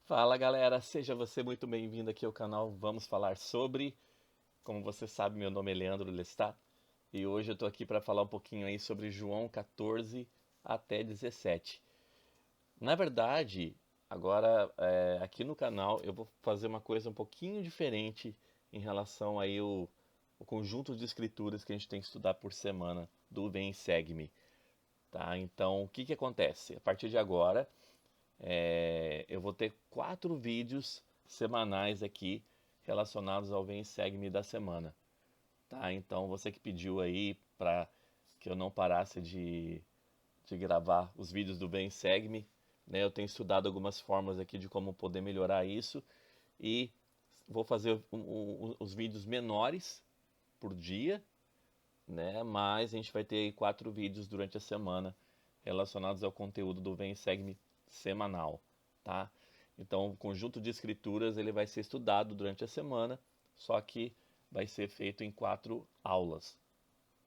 Fala galera, seja você muito bem-vindo aqui ao canal. Vamos falar sobre, como você sabe, meu nome é Leandro Lestat e hoje eu tô aqui para falar um pouquinho aí sobre João 14 até 17. Na verdade, agora aqui no canal eu vou fazer uma coisa um pouquinho diferente em relação aí o conjunto de escrituras que a gente tem que estudar por semana do Vem e Segue-me, tá? Então, o que que acontece? A partir de agora eu vou ter 4 vídeos semanais aqui relacionados ao Vem e Segue-me da semana, tá? Então você que pediu aí para que eu não parasse de gravar os vídeos do Vem e Segue-me, né? Eu tenho estudado algumas formas aqui de como poder melhorar isso e vou fazer os vídeos menores por dia, né? Mas a gente vai ter aí 4 vídeos durante a semana relacionados ao conteúdo do Vem e Segue-me semanal, tá? Então, o conjunto de escrituras ele vai ser estudado durante a semana, só que vai ser feito em 4 aulas,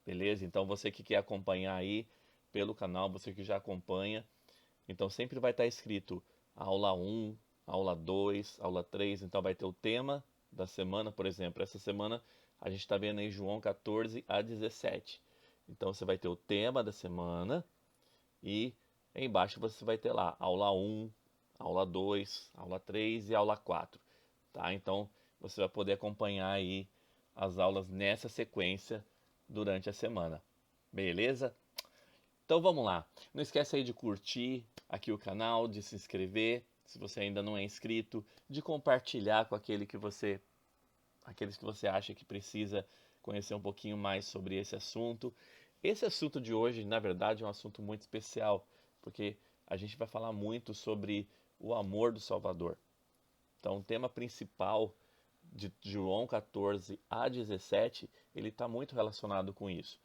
beleza? Então, você que quer acompanhar aí pelo canal, você que já acompanha, então sempre vai estar escrito aula 1, aula 2, aula 3, então vai ter o tema da semana, por exemplo. Essa semana a gente está vendo aí João 14 a 17. Então você vai ter o tema da semana e embaixo você vai ter lá aula 1, aula 2, aula 3 e aula 4. Tá? Então você vai poder acompanhar aí as aulas nessa sequência durante a semana. Beleza? Então vamos lá. Não esquece aí de curtir aqui o canal, de se inscrever, se você ainda não é inscrito, de compartilhar com aqueles que você acha que precisa conhecer um pouquinho mais sobre esse assunto. Esse assunto de hoje, na verdade, é um assunto muito especial, porque a gente vai falar muito sobre o amor do Salvador. Então, o tema principal de João 14 a 17, ele está muito relacionado com isso.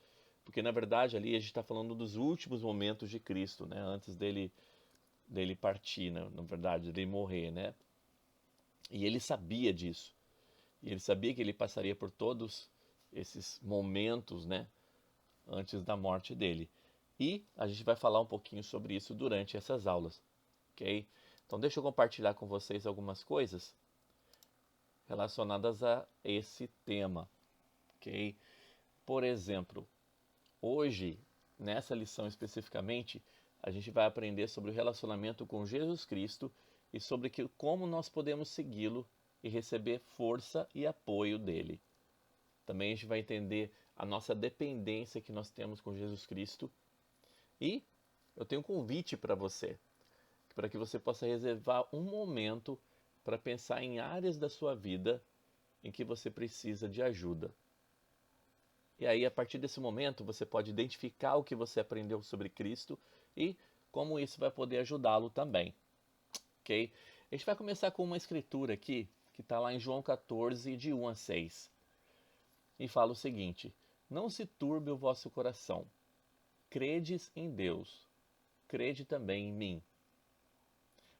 Porque, na verdade, ali a gente está falando dos últimos momentos de Cristo, né? Antes dele partir, né? Na verdade, dele morrer, né? E ele sabia disso. E ele sabia que ele passaria por todos esses momentos, né? Antes da morte dele. E a gente vai falar um pouquinho sobre isso durante essas aulas, ok? Então, deixa eu compartilhar com vocês algumas coisas relacionadas a esse tema, ok? Por exemplo, hoje, nessa lição especificamente, a gente vai aprender sobre o relacionamento com Jesus Cristo e sobre como nós podemos segui-lo e receber força e apoio dele. Também a gente vai entender a nossa dependência que nós temos com Jesus Cristo. E eu tenho um convite para você, para que você possa reservar um momento para pensar em áreas da sua vida em que você precisa de ajuda. E aí, a partir desse momento, você pode identificar o que você aprendeu sobre Cristo e como isso vai poder ajudá-lo também, ok? A gente vai começar com uma escritura aqui, que está lá em João 14, de 1 a 6. E fala o seguinte: Não se turbe o vosso coração. Credes em Deus, crede também em mim.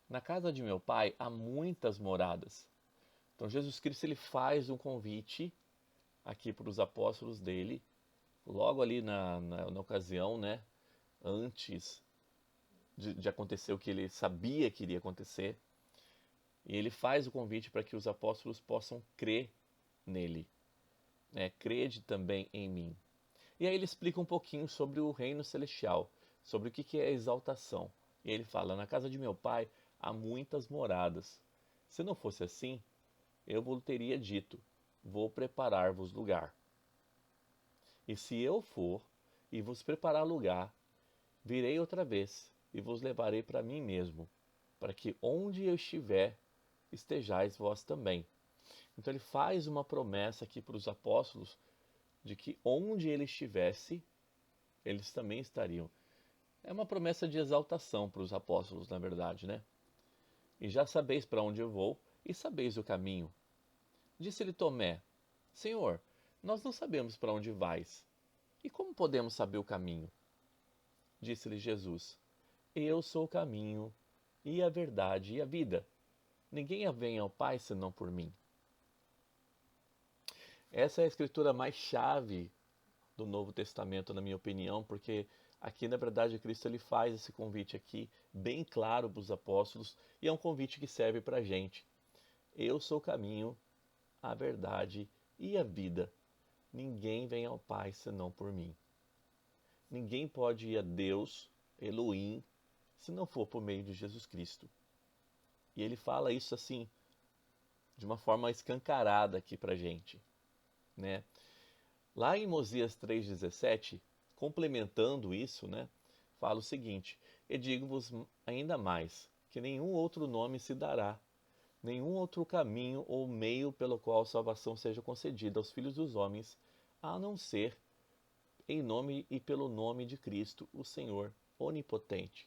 Na casa de meu pai há muitas moradas. Então Jesus Cristo ele faz um convite aqui para os apóstolos dele, logo ali na ocasião, né, antes de acontecer o que ele sabia que iria acontecer, e ele faz o convite para que os apóstolos possam crer nele, né, crede também em mim. E aí ele explica um pouquinho sobre o reino celestial, sobre o que é a exaltação. E ele fala: na casa de meu pai há muitas moradas. Se não fosse assim, eu vos teria dito: vou preparar-vos lugar. E se eu for e vos preparar lugar, virei outra vez e vos levarei para mim mesmo, para que onde eu estiver, estejais vós também. Então ele faz uma promessa aqui para os apóstolos de que onde ele estivesse, eles também estariam. É uma promessa de exaltação para os apóstolos, na verdade, né? E já sabeis para onde eu vou e sabeis o caminho. Disse-lhe Tomé: Senhor, nós não sabemos para onde vais. E como podemos saber o caminho? Disse-lhe Jesus: Eu sou o caminho, e a verdade e a vida. Ninguém vem ao Pai senão por mim. Essa é a escritura mais chave do Novo Testamento, na minha opinião, porque Aqui, na verdade, Cristo ele faz esse convite aqui bem claro para os apóstolos e é um convite que serve para a gente. Eu sou o caminho, a verdade e a vida. Ninguém vem ao Pai senão por mim. Ninguém pode ir a Deus, Elohim, se não for por meio de Jesus Cristo. E ele fala isso assim, de uma forma escancarada aqui para a gente, né? Lá em Mosias 3,17, complementando isso, né, fala o seguinte: E digo-vos ainda mais, que nenhum outro nome se dará, nenhum outro caminho ou meio pelo qual salvação seja concedida aos filhos dos homens, a não ser em nome e pelo nome de Cristo, o Senhor onipotente.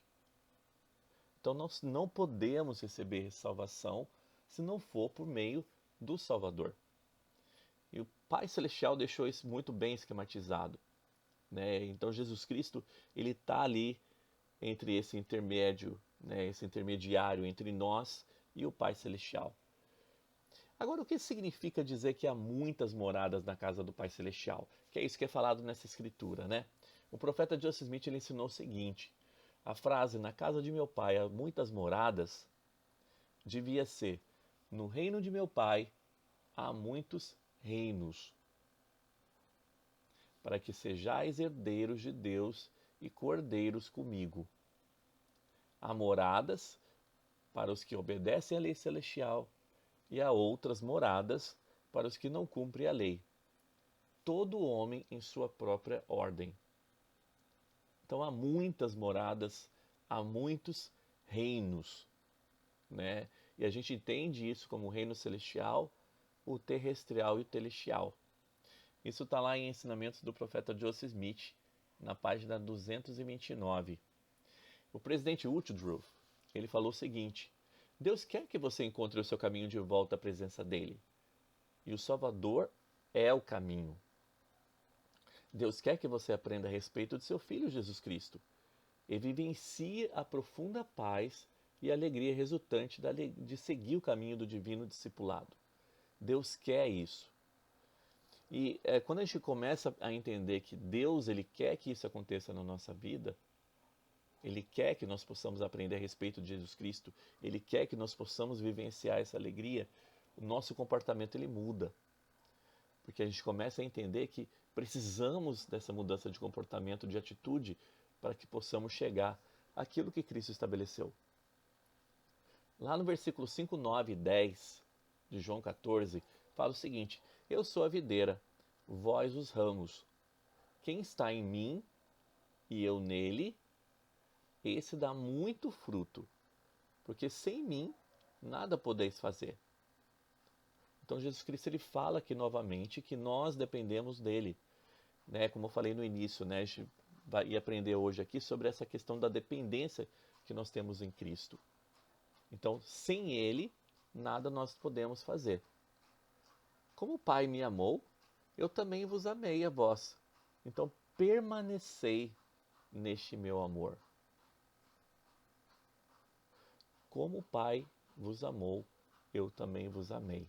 Então nós não podemos receber salvação se não for por meio do Salvador. E o Pai Celestial deixou isso muito bem esquematizado, né? Então Jesus Cristo ele está ali entre esse intermédio, né? Esse intermediário entre nós e o Pai Celestial. Agora, o que significa dizer que há muitas moradas na casa do Pai Celestial? Que é isso que é falado nessa escritura, né? O profeta Joseph Smith ele ensinou o seguinte: a frase "na casa de meu pai há muitas moradas" devia ser "no reino de meu pai há muitos reinos, para que sejais herdeiros de Deus e cordeiros comigo. Há moradas para os que obedecem à lei celestial e há outras moradas para os que não cumprem a lei. Todo homem em sua própria ordem." Então há muitas moradas, há muitos reinos, né? E a gente entende isso como o reino celestial, o terrestrial e o celestial. Isso está lá em Ensinamentos do Profeta Joseph Smith, na página 229. O presidente Woodruff, ele falou o seguinte: Deus quer que você encontre o seu caminho de volta à presença dele. E o Salvador é o caminho. Deus quer que você aprenda a respeito de seu Filho Jesus Cristo e vivencie a profunda paz e alegria resultante de seguir o caminho do divino discipulado. Deus quer isso. E quando a gente começa a entender que Deus ele quer que isso aconteça na nossa vida, Ele quer que nós possamos aprender a respeito de Jesus Cristo, Ele quer que nós possamos vivenciar essa alegria, o nosso comportamento ele muda. Porque a gente começa a entender que precisamos dessa mudança de comportamento, de atitude, para que possamos chegar àquilo que Cristo estabeleceu. Lá no versículo 5, 9 e 10 de João 14, fala o seguinte: Eu sou a videira, vós os ramos. Quem está em mim e eu nele, esse dá muito fruto, porque sem mim nada podeis fazer. Então Jesus Cristo ele fala aqui novamente que nós dependemos dele, né? Como eu falei no início, né? A gente vai aprender hoje aqui sobre essa questão da dependência que nós temos em Cristo. Então, sem ele, nada nós podemos fazer. Como o Pai me amou, eu também vos amei a vós. Então, permanecei neste meu amor. Como o Pai vos amou, eu também vos amei.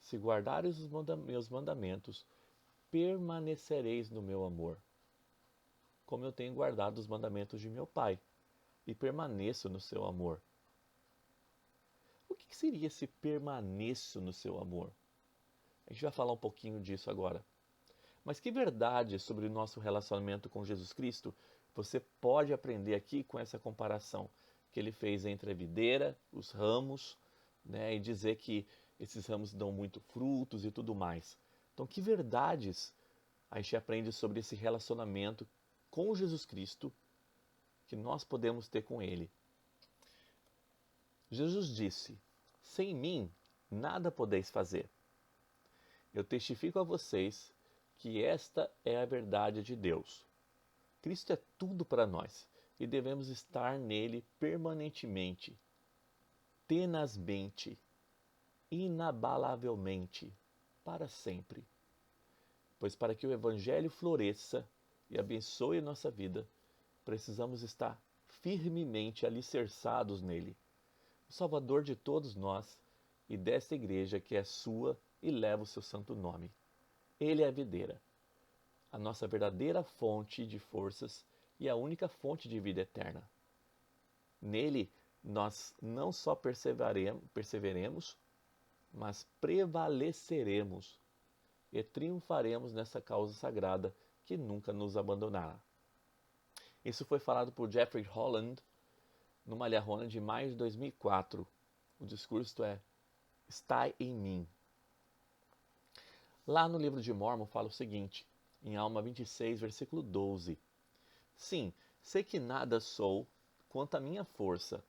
Se guardares os meus mandamentos, permanecereis no meu amor, como eu tenho guardado os mandamentos de meu Pai, e permaneço no seu amor. O que seria esse permaneço no seu amor? A gente vai falar um pouquinho disso agora. Mas que verdade sobre o nosso relacionamento com Jesus Cristo você pode aprender aqui com essa comparação que ele fez entre a videira, os ramos, né, e dizer que esses ramos dão muito frutos e tudo mais. Então, que verdades a gente aprende sobre esse relacionamento com Jesus Cristo que nós podemos ter com ele? Jesus disse: sem mim nada podeis fazer. Eu testifico a vocês que esta é a verdade de Deus. Cristo é tudo para nós e devemos estar nele permanentemente, tenazmente, inabalavelmente, para sempre. Pois para que o Evangelho floresça e abençoe a nossa vida, precisamos estar firmemente alicerçados nele, o Salvador de todos nós e desta igreja que é sua e leva o seu santo nome. Ele é a videira. a nossa verdadeira fonte de forças e a única fonte de vida eterna. Nele, nós não só perseveremos, mas prevaleceremos e triunfaremos nessa causa sagrada que nunca nos abandonará. Isso foi falado por Jeffrey Holland numa Malharona de maio de 2004. O discurso é: está em mim. Lá no livro de Mórmon fala o seguinte, em Alma 26, versículo 12. Sim, sei que nada sou quanto à minha força.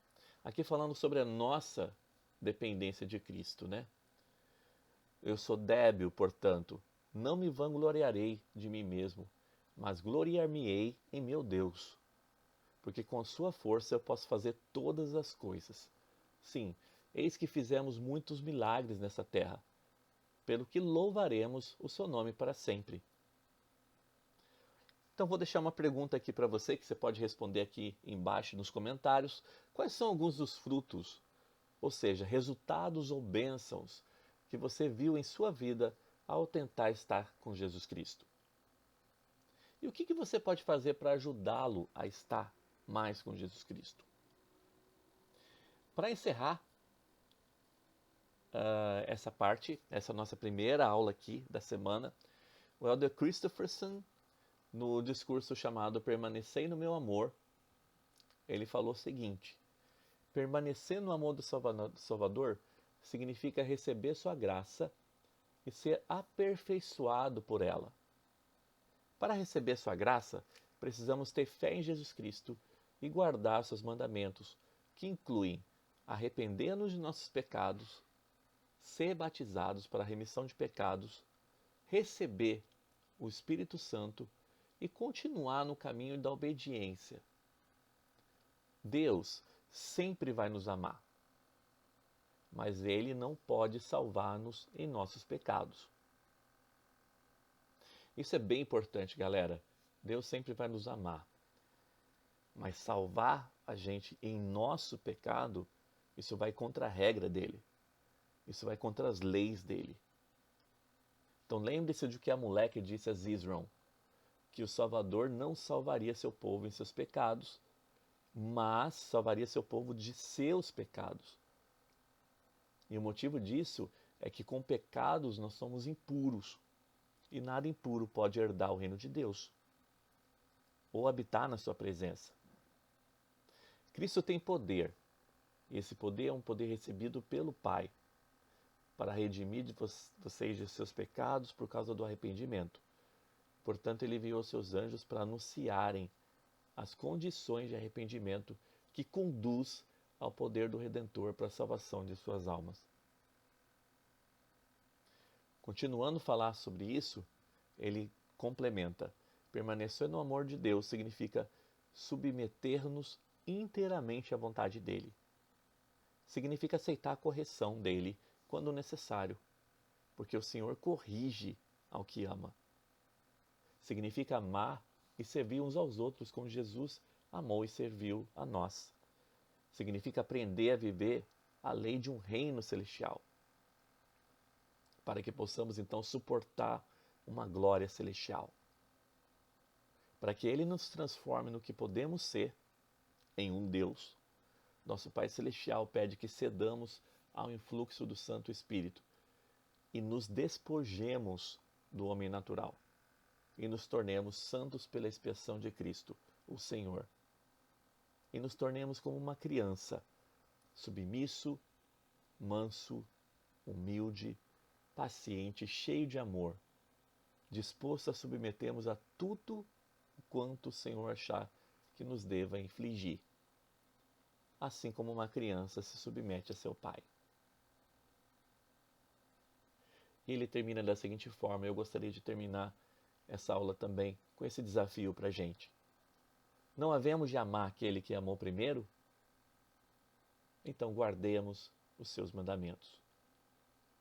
Aqui falando sobre a nossa dependência de Cristo, né? Eu sou débil, portanto, não me vangloriarei de mim mesmo, mas gloriar-me-ei em meu Deus, porque com sua força eu posso fazer todas as coisas. Sim, eis que fizemos muitos milagres nessa terra, pelo que louvaremos o seu nome para sempre. Então vou deixar uma pergunta aqui para você, que você pode responder aqui embaixo nos comentários. Quais são alguns dos frutos, ou seja, resultados ou bênçãos, que você viu em sua vida ao tentar estar com Jesus Cristo? E o que você pode fazer para ajudá-lo a estar mais com Jesus Cristo? Para encerrar essa parte, essa nossa primeira aula aqui da semana, o Elder Christopherson, no discurso chamado Permanecei no Meu Amor, ele falou o seguinte: permanecer no amor do Salvador significa receber sua graça e ser aperfeiçoado por ela. Para receber sua graça, precisamos ter fé em Jesus Cristo e guardar seus mandamentos, que incluem arrepender-nos de nossos pecados, ser batizados para a remissão de pecados, receber o Espírito Santo e continuar no caminho da obediência. Deus sempre vai nos amar, mas Ele não pode salvar-nos em nossos pecados. Isso é bem importante, galera. Deus sempre vai nos amar, mas salvar a gente em nosso pecado, isso vai contra a regra dele. Isso vai contra as leis dele. Então lembre-se de que a moleque disse a Zizron, que o Salvador não salvaria seu povo em seus pecados, mas salvaria seu povo de seus pecados. E o motivo disso é que com pecados nós somos impuros, e nada impuro pode herdar o reino de Deus, ou habitar na sua presença. Cristo tem poder, e esse poder é um poder recebido pelo Pai, para redimir de vocês de seus pecados por causa do arrependimento. Portanto, ele enviou seus anjos para anunciarem as condições de arrependimento que conduz ao poder do Redentor para a salvação de suas almas. Continuando a falar sobre isso, ele complementa: permanecer no amor de Deus significa submeter-nos inteiramente à vontade dele. Significa aceitar a correção dele quando necessário, porque o Senhor corrige ao que ama. Significa amar e servir uns aos outros como Jesus amou e serviu a nós. Significa aprender a viver a lei de um reino celestial, para que possamos então suportar uma glória celestial. Para que Ele nos transforme no que podemos ser, em um Deus, nosso Pai Celestial pede que cedamos ao influxo do Santo Espírito e nos despojemos do homem natural e nos tornemos santos pela expiação de Cristo, o Senhor. E nos tornemos como uma criança, submisso, manso, humilde, paciente, cheio de amor, disposto a submetermos a tudo quanto o Senhor achar que nos deva infligir, assim como uma criança se submete a seu pai. E ele termina da seguinte forma: eu gostaria de terminar essa aula também com esse desafio para a gente. Não havemos de amar aquele que amou primeiro? Então guardemos os seus mandamentos.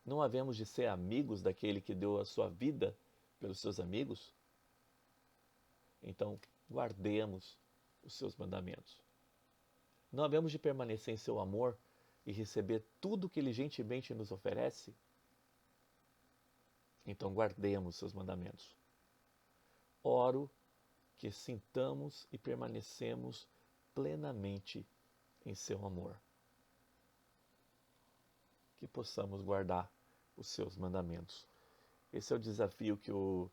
Não havemos de ser amigos daquele que deu a sua vida pelos seus amigos? Então guardemos os seus mandamentos. Não havemos de permanecer em seu amor e receber tudo que ele gentilmente nos oferece? Então guardemos seus mandamentos. oro que sintamos e permanecemos plenamente em seu amor. Que possamos guardar os seus mandamentos. Esse é o desafio que o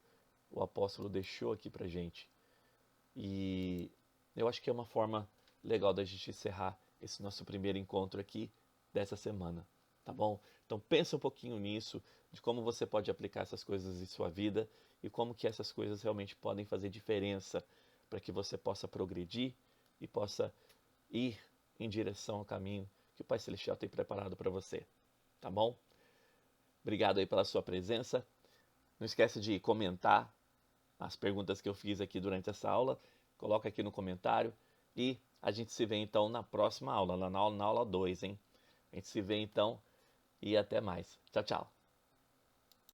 apóstolo deixou aqui pra gente. E eu acho que é uma forma legal da gente encerrar esse nosso primeiro encontro aqui dessa semana, tá bom? Então pensa um pouquinho nisso, de como você pode aplicar essas coisas em sua vida e como que essas coisas realmente podem fazer diferença para que você possa progredir e possa ir em direção ao caminho que o Pai Celestial tem preparado para você, tá bom? Obrigado aí pela sua presença. Não esquece de comentar as perguntas que eu fiz aqui durante essa aula. Coloca aqui no comentário. E a gente se vê então na próxima aula, lá na aula 2, hein? A gente se vê então e até mais. Tchau, tchau.